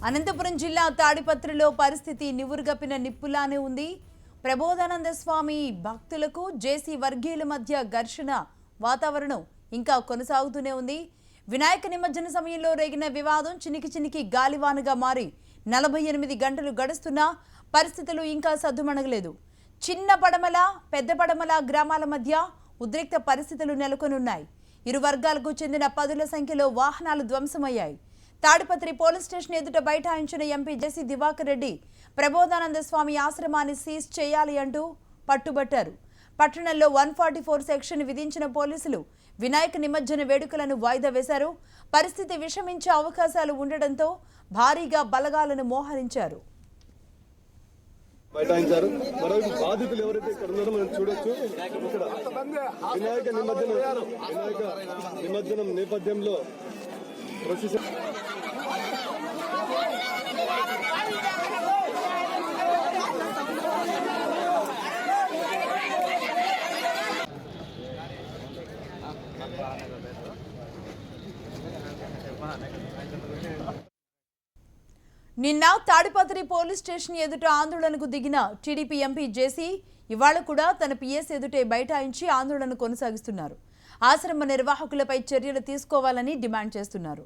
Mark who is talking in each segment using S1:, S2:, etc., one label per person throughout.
S1: అనంతపురం జిల్లా తాడిపత్రిలో పరిస్థితి నివురుగప్పిన నిప్పులానే ఉంది. ప్రబోధానంద స్వామి భక్తులకు జేసీ వర్గీయుల మధ్య ఘర్షణ వాతావరణం ఇంకా కొనసాగుతూనే ఉంది. వినాయక నిమజ్జన సమయంలో రేగిన వివాదం చినికి గాలివానగా మారి 48 గంటలు గడుస్తున్నా పరిస్థితులు ఇంకా సద్దుమణగలేదు. చిన్న పడమల పెద్ద పడమల గ్రామాల మధ్య ఉద్రిక్త పరిస్థితులు నెలకొనున్నాయి. ఇరు వర్గాలకు చెందిన పదుల సంఖ్యలో వాహనాలు ధ్వంసమయ్యాయి. తాడిపత్రి పోలీస్ స్టేషన్ ఎదుట బైఠాయించిన ఎంపీ జేసీ దివాకర్ రెడ్డి ప్రబోధానంద స్వామి ఆశ్రమాన్ని సీజ్ చేయాలి అంటూ పట్టుబట్టారు. పట్టణంలో 144 సెక్షన్ విధించిన పోలీసులు వినాయక నిమజ్జన వేడుకలను వాయిదా వేశారు. పరిస్థితి విషమించే అవకాశాలు ఉండడంతో భారీగా బలగాలను మోహరించారు.
S2: బైఠాయించారు. మరోవైపు బాధితులు ఎవరైతే ఇక్కడ ఉన్నారో మనం చూడొచ్చు. ఇక్కడ వినాయక నిమజ్జనం నేపథ్యంలో ప్రొసెషన్
S1: నిన్న తాడిపత్రి పోలీస్ స్టేషన్ ఎదుట ఆందోళనకు దిగిన టీడీపీ ఎంపీ జేసీ ఇవాళ కూడా తన పిఎస్ ఎదుటే బైఠాయించి ఆందోళన కొనసాగిస్తున్నారు. ఆశ్రమ నిర్వాహకులపై చర్యలు తీసుకోవాలని డిమాండ్ చేస్తున్నారు.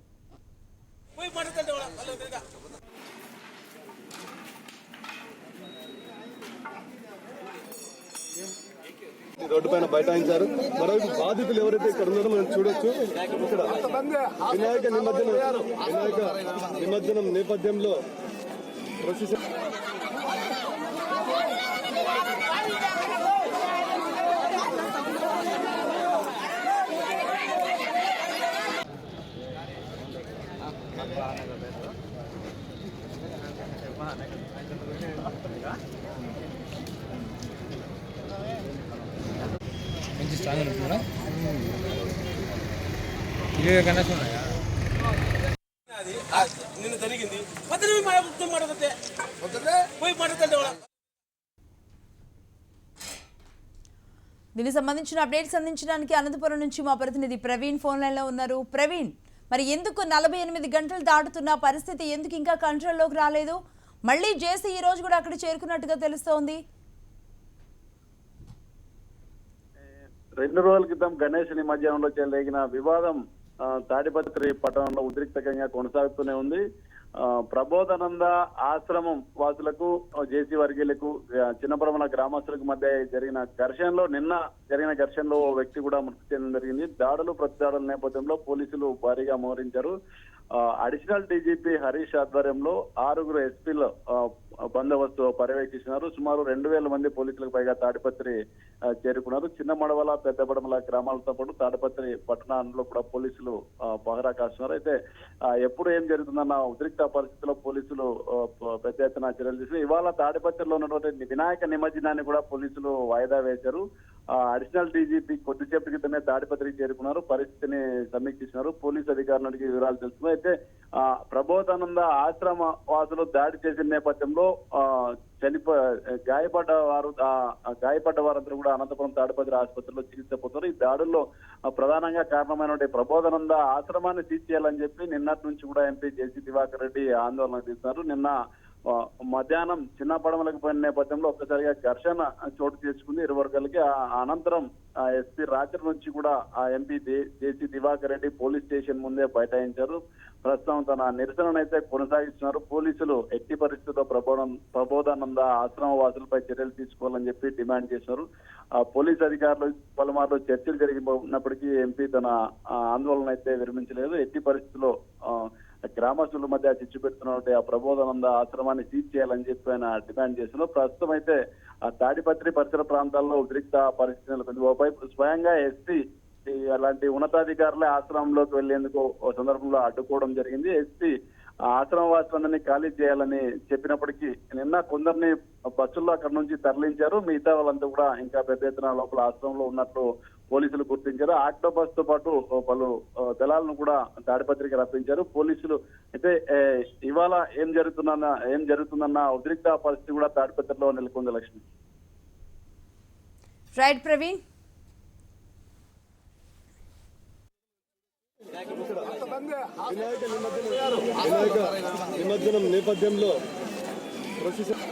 S2: రోడ్డుపైన బైఠాయించారు. మరోవైపు బాధితులు ఎవరైతే ఇక్కడ ఉన్నారో మనం చూడొచ్చు. ఇక్కడ వినాయక నిమజ్జనం నేపథ్యంలో ప్రొసెషన్
S3: మంచి స్ట్రాంగ్ ఉంటుందా? ఇదే కనెక్షన్ ఉన్నాయా?
S4: నిన్న జరిగింది
S1: దీనికి సంబంధించిన అప్డేట్స్ అందించడానికి అనంతపురం నుంచి మా ప్రతినిధి ప్రవీణ్ ఫోన్ లైన్ లో ఉన్నారు. ప్రవీణ్, మరి ఎందుకు 48 గంటలు దాటుతున్న పరిస్థితి ఎందుకు ఇంకా కంట్రోల్లోకి రాలేదు? మళ్ళీ జేసీ ఈ రోజు కూడా అక్కడ చేరుకున్నట్టుగా తెలుస్తోంది.
S5: 2 రోజుల క్రితం గణేష్ నిమజ్జనంలో చెలరేగిన వివాదం తాడిపత్రి పట్టణంలో ఉద్రిక్తంగా కొనసాగుతూనే ఉంది. ప్రబోధానంద ఆశ్రమం వాసులకు జేసీ వర్గీయులకు చిన్నపరమల గ్రామస్తులకు మధ్య నిన్న జరిగిన ఘర్షణలో ఓ వ్యక్తి కూడా మృతి చెందడం జరిగింది. దాడులు ప్రతిదాడుల నేపథ్యంలో పోలీసులు భారీగా మోహరించారు. అడిషనల్ డీజీపీ హరీష్ ఆధ్వర్యంలో 6 ఎస్పీలు బందోబస్తు పర్యవేక్షిస్తున్నారు. సుమారు 2000 మంది పోలీసులకు పైగా తాడిపత్రి చేరుకున్నారు. చిన్న మడవల పెద్ద పడమల గ్రామాలతో పాటు తాడిపత్రి పట్టణంలో కూడా పోలీసులు పహరా కాస్తున్నారు. అయితే ఎప్పుడు ఏం జరుగుతుందన్న ఉద్రిక్త పరిస్థితుల్లో పోలీసులు పెద్ద ఎత్తున చర్యలు తీసుకున్నారు. ఇవాళ తాడిపత్రిలో ఉన్నటువంటి వినాయక నిమజ్జనాన్ని కూడా పోలీసులు వాయిదా వేశారు. అడిషనల్ డీజీపీ కొద్దిసేపటి క్రితమే తాడిపత్రికి చేరుకున్నారు. పరిస్థితిని సమీక్షిస్తున్నారు. పోలీసు అధికారులకి వివరాలు తెలుసుకున్నారు. అయితే ప్రబోధానంద ఆశ్రమ వాసులు దాడి చేసిన నేపథ్యంలో గాయపడ్డ వారందరూ కూడా అనంతపురం తాడిపత్రి ఆసుపత్రిలో చికిత్స పొందుతారు. ఈ దాడుల్లో ప్రధానంగా కారణమైన ప్రబోధానంద ఆశ్రమాన్ని సీజ్ చేయాలని చెప్పి నిన్నటి నుంచి కూడా ఎంపీ జేసీ దివాకర్ రెడ్డి ఆందోళన చేస్తున్నారు. నిన్న మధ్యాహ్నం చిన్న పడమలకు పోయిన నేపథ్యంలో ఒక్కసారిగా ఘర్షణ చోటు చేసుకుంది ఇరు వర్గాలకి. అనంతరం ఎస్పీ రాత్రి నుంచి కూడా ఆ MP JC Diwakar Reddy police station ముందే బైఠాయించారు. ప్రస్తుతం తన నిరసననైతే కొనసాగిస్తున్నారు. పోలీసులు ఎట్టి పరిస్థితుల్లో ప్రబోధానంద ఆశ్రమ వాసులపై చర్యలు తీసుకోవాలని చెప్పి డిమాండ్ చేశారు. పోలీస్ అధికారులు పలుమార్లు చర్చలు జరిగినప్పటికీ ఎంపీ తన ఆందోళన అయితే విరమించలేదు. ఎట్టి పరిస్థితుల్లో గ్రామస్తుల మధ్య చిచ్చు పెడుతున్నటువంటి ఆ ప్రబోధానంద ఆశ్రమాన్ని సీజ్ చేయాలని చెప్పి ఆయన డిమాండ్ చేస్తున్నారు. ప్రస్తుతం అయితే ఆ తాడిపత్రి పరిసర ప్రాంతాల్లో ఉద్రిక్త పరిస్థితి నెలకొంది. ఓవైపు స్వయంగా ఎస్పీ అలాంటి ఉన్నతాధికారులే ఆశ్రమంలోకి వెళ్లేందుకు ఓ సందర్భంలో అడ్డుకోవడం జరిగింది. ఎస్పీ ఆశ్రమ వాసులందరినీ ఖాళీ చేయాలని చెప్పినప్పటికీ నిన్న కొందరిని బస్సుల్లో అక్కడ నుంచి తరలించారు. మిగతా వాళ్ళంతా కూడా ఇంకా పెద్ద ఎత్తున లోపల ఆశ్రమంలో ఉన్నట్లు పోలీసులు గుర్తించారు. ఆక్టోబస్ తో పాటు పలు దళాలను కూడా తాడిపత్రికి రప్పించారు పోలీసులు. అయితే ఇవాళ ఏం జరుగుతుందన్న ఉద్రిక్త పరిస్థితి కూడా తాడిపత్రిలో నెలకొంది. లక్ష్మి.
S1: రైట్ ప్రవీణ్.
S2: ఇక్కడ వినాయక నిమజ్జనం నేపథ్యంలో ప్రొసెషన్